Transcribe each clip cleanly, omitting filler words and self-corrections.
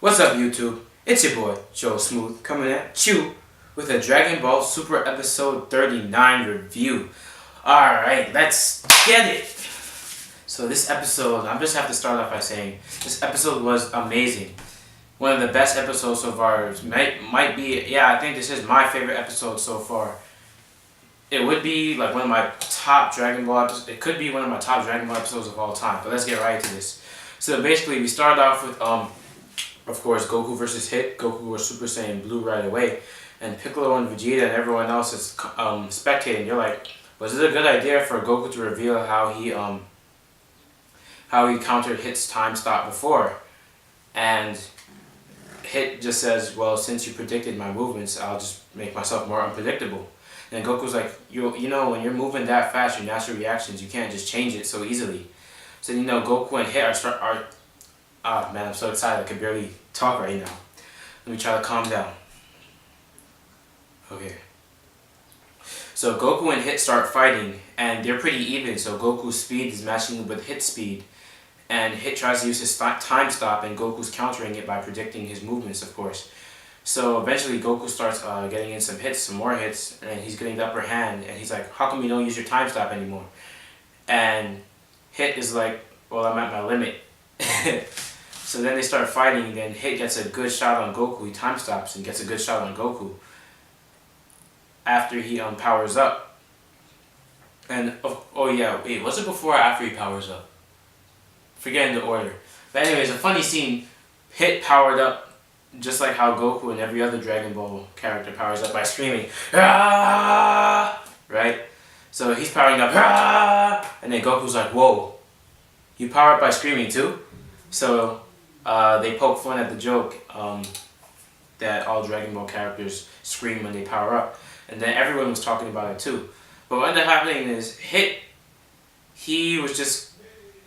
What's up, YouTube? It's your boy, Joe Smooth, coming at you with a Dragon Ball Super Episode 39 review. Alright, let's get it! So this episode, I just have to start off by saying, this episode was amazing. One of the best episodes so far. Might be, yeah, I think this is my favorite episode so far. It would be like one of my top Dragon Ball episodes. It could be one of my top Dragon Ball episodes of all time, but let's get right into this. So basically, we started off with, of course, Goku versus Hit. Goku was Super Saiyan Blue right away. And Piccolo and Vegeta and everyone else is spectating. You're like, was it a good idea for Goku to reveal how he countered Hit's time stop before? And Hit just says, well, since you predicted my movements, I'll just make myself more unpredictable. And Goku's like, you know, when you're moving that fast, your natural reactions, you can't just change it so easily. So, you know, Goku and Hit are man, I'm so excited I can barely talk right now. Let me try to calm down. Okay. So Goku and Hit start fighting, and they're pretty even, so Goku's speed is matching with Hit's speed. And Hit tries to use his time stop, and Goku's countering it by predicting his movements, of course. So eventually Goku starts getting in some more hits, and he's getting the upper hand, and he's like, how come you don't use your time stop anymore? And Hit is like, well, I'm at my limit. So then they start fighting, then Hit gets a good shot on Goku, he time stops and gets a good shot on Goku. After he powers up. And, oh yeah, wait, was it before or after he powers up? Forgetting the order. But anyways, a funny scene, Hit powered up just like how Goku and every other Dragon Ball character powers up by screaming, "Ah!" Right? So he's powering up, "Ah!" And then Goku's like, whoa, you power up by screaming too? So they poke fun at the joke that all Dragon Ball characters scream when they power up. And then everyone was talking about it too. But what ended up happening is Hit, he was just,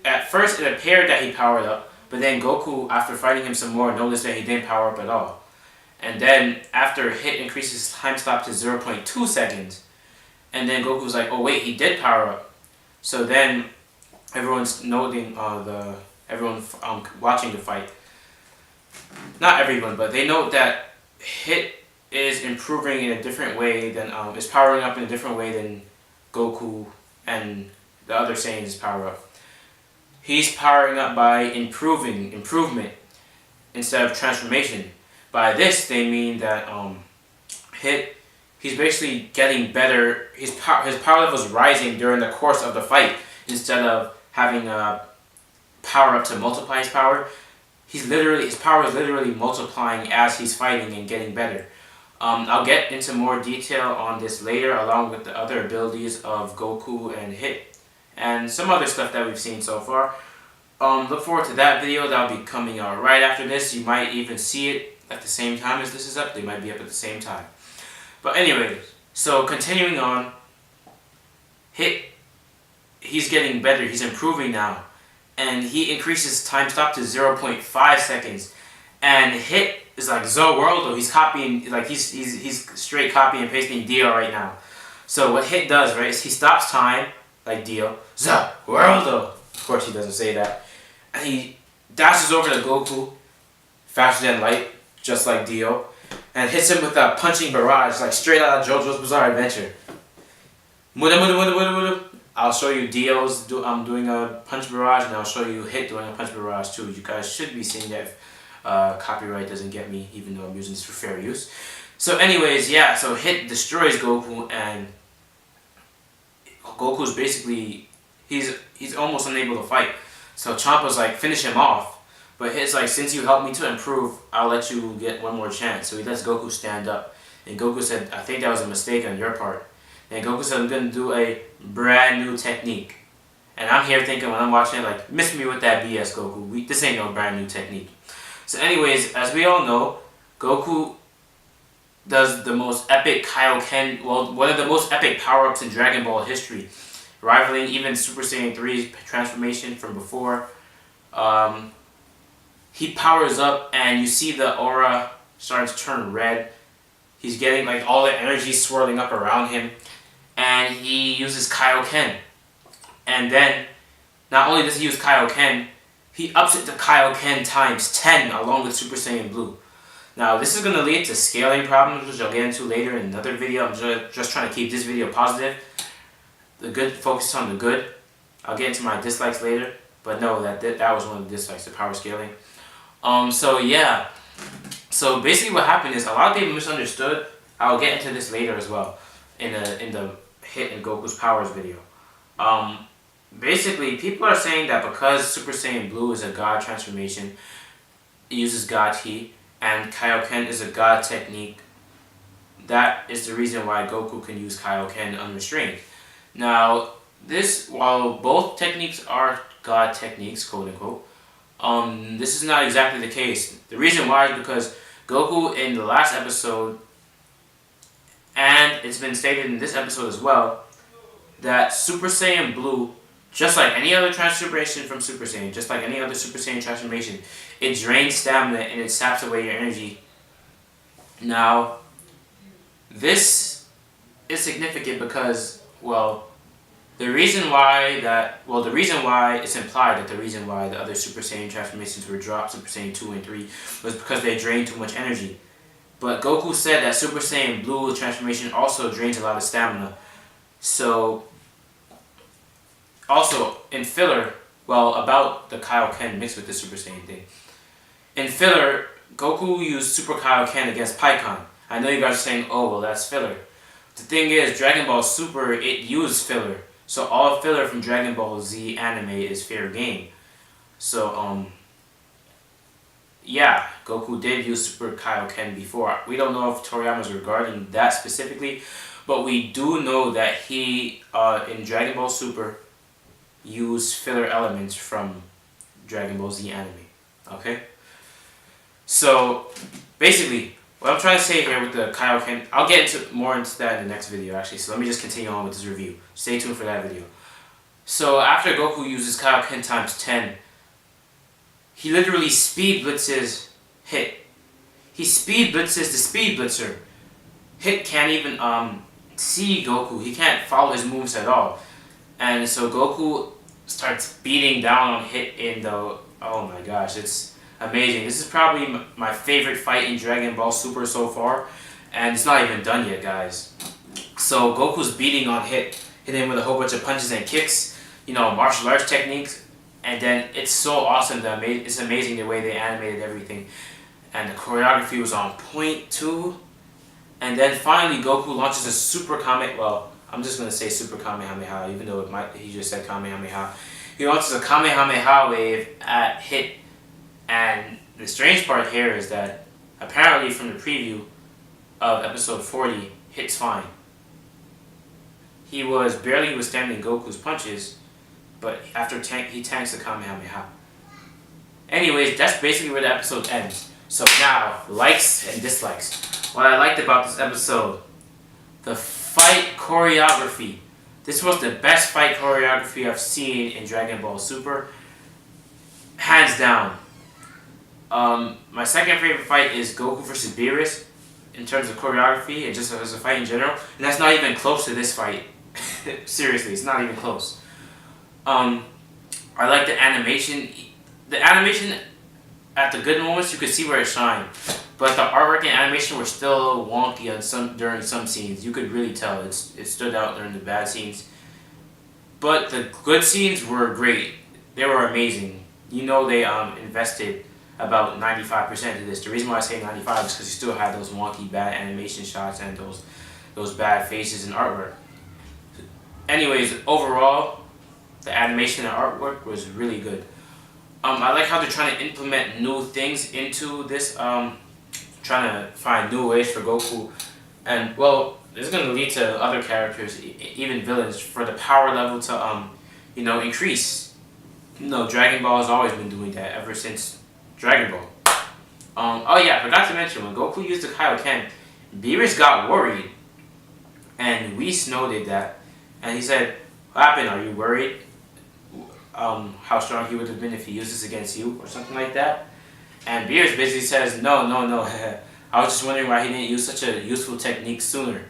at first it appeared that he powered up, but then Goku, after fighting him some more, noticed that he didn't power up at all. And then after Hit increases his time stop to 0.2 seconds, and then Goku was like, oh wait, he did power up. So then everyone's noting, everyone watching the fight, not everyone, but they note that Hit is improving in a different way than, is powering up in a different way than Goku and the other Saiyans power up. He's powering up by improvement, instead of transformation. By this, they mean that Hit, he's basically getting better, his power level is rising during the course of the fight, instead of having a power up to multiply his power. His power is literally multiplying as he's fighting and getting better. I'll get into more detail on this later, along with the other abilities of Goku and Hit, and some other stuff that we've seen so far. Look forward to that video. That'll be coming out right after this. You might even see it at the same time as this is up. They might be up at the same time. But anyway, so continuing on, Hit, he's getting better. He's improving now. And he increases time stop to 0.5 seconds. And Hit is like Zo Worldo. He's copying, like he's straight copy and pasting Dio right now. So what Hit does, right, is he stops time, like Dio, Zo Worldo. Of course he doesn't say that. And he dashes over to Goku, faster than light, just like Dio, and hits him with a punching barrage, like straight out of JoJo's Bizarre Adventure. Muda muda muda muda muda. I'll show you Dio's doing a punch barrage, and I'll show you Hit doing a punch barrage too. You guys should be seeing that if copyright doesn't get me, even though I'm using this for fair use. So anyways, yeah, so Hit destroys Goku, and Goku's basically, he's almost unable to fight. So Champa's like, finish him off. But Hit's like, since you helped me to improve, I'll let you get one more chance. So he lets Goku stand up. And Goku said, I think that was a mistake on your part. And Goku said, I'm going to do a brand new technique. And I'm here thinking, when I'm watching it, like, miss me with that BS, Goku. This ain't no brand new technique. So anyways, as we all know, Goku does the most epic Kaio-Ken, well, one of the most epic power-ups in Dragon Ball history, rivaling even Super Saiyan 3's transformation from before. He powers up, and you see the aura starting to turn red. He's getting like all the energy swirling up around him, and he uses Kaio-Ken. And then, not only does he use Kaio-Ken, he ups it to Kaio-Ken times 10 along with Super Saiyan Blue. Now this is going to lead to scaling problems, which I'll get into later in another video. I'm just trying to keep this video positive. The good, focus on the good. I'll get into my dislikes later, but no, that was one of the dislikes, the power scaling. So yeah. So basically what happened is a lot of people misunderstood. I'll get into this later as well in the Hit and Goku's Powers video. Basically people are saying that because Super Saiyan Blue is a God transformation, it uses God Ki, and Kaio-Ken is a God technique, that is the reason why Goku can use Kaio-Ken unrestrained. Now, while both techniques are God techniques, quote unquote, this is not exactly the case. The reason why is because Goku in the last episode, and it's been stated in this episode as well, that Super Saiyan Blue, just like any other transformation from Super Saiyan, just like any other Super Saiyan transformation, it drains stamina and it saps away your energy. Now, this is significant because, well, the reason why it's implied that the reason why the other Super Saiyan transformations were dropped, Super Saiyan 2 and 3, was because they drained too much energy. But Goku said that Super Saiyan Blue transformation also drains a lot of stamina. So, also, in filler, well, about the Kaio-Ken mixed with the Super Saiyan thing. In filler, Goku used Super Kaio-Ken against Pikkon. I know you guys are saying, oh, well, that's filler. The thing is, Dragon Ball Super, it used filler. So all filler from Dragon Ball Z anime is fair game. So, yeah, Goku did use Super Kaio-Ken before. We don't know if Toriyama's regarding that specifically, but we do know that he, in Dragon Ball Super, used filler elements from Dragon Ball Z anime. Okay? So, basically, what I'm trying to say here with the Kaio-Ken, I'll get more into that in the next video actually, so let me just continue on with this review. Stay tuned for that video. So, after Goku uses Kaio-Ken times 10, he literally speed blitzes Hit. He speed blitzes the speed blitzer. Hit can't even see Goku. He can't follow his moves at all. And so Goku starts beating down on Hit in the... Oh my gosh, it's amazing. This is probably my favorite fight in Dragon Ball Super so far. And it's not even done yet, guys. So Goku's beating on Hit, hitting him with a whole bunch of punches and kicks. You know, martial arts techniques. And then it's so awesome. It's amazing the way they animated everything. And the choreography was on point too. And then finally Goku launches a Super Kamehameha. Well, I'm just going to say Super Kamehameha, even though he just said Kamehameha. He launches a Kamehameha wave at Hit. And the strange part here is that apparently from the preview of episode 40, Hit's fine. He was barely withstanding Goku's punches, but after he tanks the Kamehameha. Anyways, that's basically where the episode ends. So now, likes and dislikes. What I liked about this episode, the fight choreography. This was the best fight choreography I've seen in Dragon Ball Super. Hands down. My second favorite fight is Goku vs. Beerus in terms of choreography and just as a fight in general. And that's not even close to this fight. Seriously, it's not even close. I like the animation. The animation at the good moments, you could see where it shined. But the artwork and animation were still wonky during some scenes. You could really tell it stood out during the bad scenes. But the good scenes were great. They were amazing. You know they invested about 95% of this. The reason why I say 95 is because you still had those wonky bad animation shots and those bad faces and artwork. Anyways, overall, the animation and artwork was really good. I like how they're trying to implement new things into this, trying to find new ways for Goku. And, well, this is going to lead to other characters, even villains, for the power level to, increase. You know, Dragon Ball has always been doing that ever since Dragon Ball. Oh yeah, I forgot to mention, when Goku used the Kaio-Ken, Beerus got worried. And Whis noted that. And he said, what happened? Are you worried? How strong he would have been if he used this against you, or something like that. And Beerus basically says, no. I was just wondering why he didn't use such a useful technique sooner.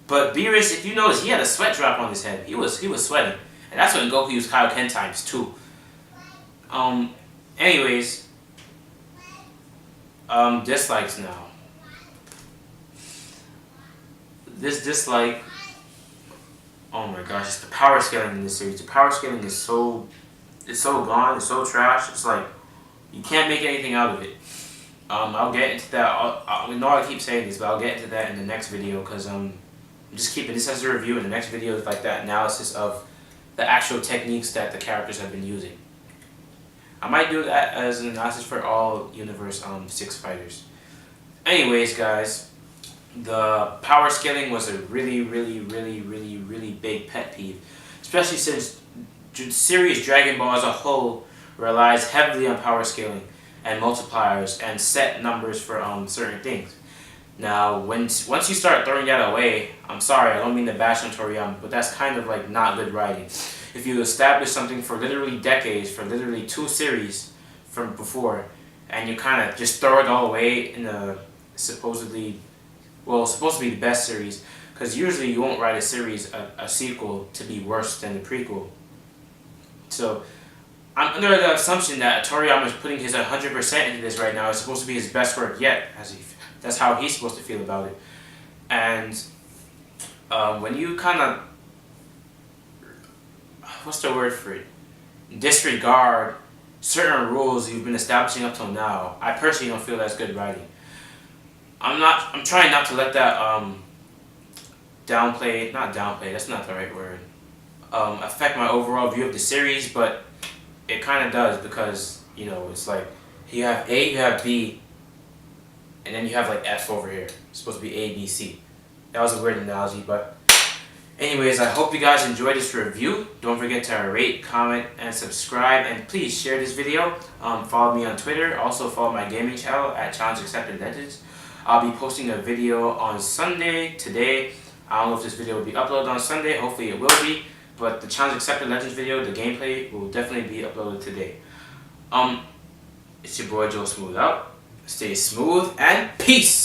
But Beerus, if you notice, he had a sweat drop on his head. He was sweating. And that's when Goku used Kaio-Ken times 2. Anyways, dislikes now. This dislike, oh my gosh, it's the power scaling in this series. The power scaling is so, it's so gone, it's so trash. It's like, you can't make anything out of it. I'll get into that. I know I keep saying this, but I'll get into that in the next video because I'm just keeping this as a review. And the next video is like that analysis of the actual techniques that the characters have been using. I might do that as an analysis for all Universe 6 fighters. Anyways, guys, the power scaling was a really big pet peeve, especially since series Dragon Ball as a whole relies heavily on power scaling and multipliers and set numbers for certain things. Now, once you start throwing that away, I'm sorry, I don't mean to bash on Toriyama, but that's kind of like not good writing. If you establish something for literally decades, for literally 2 series from before, and you kind of just throw it all away in a supposed to be the best series, because usually you won't write a sequel to be worse than the prequel. So I'm under the assumption that Toriyama is putting his 100% into this right now. It's supposed to be his best work yet. That's how he's supposed to feel about it. And when you kind of, what's the word for it? Disregard certain rules you've been establishing up till now, I personally don't feel that's good writing. I'm trying not to let that not downplay, that's not the right word, affect my overall view of the series, but it kind of does, because, you know, it's like you have A, you have B, and then you have like F over here. It's supposed to be A, B, C. That was a weird analogy, but anyways, I hope you guys enjoyed this review. Don't forget to rate, comment, and subscribe, and please share this video. Follow me on Twitter. Also follow my gaming channel at Challenge Accepted Legends. I'll be posting a video on Sunday today. I don't know if this video will be uploaded on Sunday. Hopefully it will be. But the Challenge Accepted Legends video, the gameplay, will definitely be uploaded today. It's your boy Joe Smooth out. Stay smooth and peace!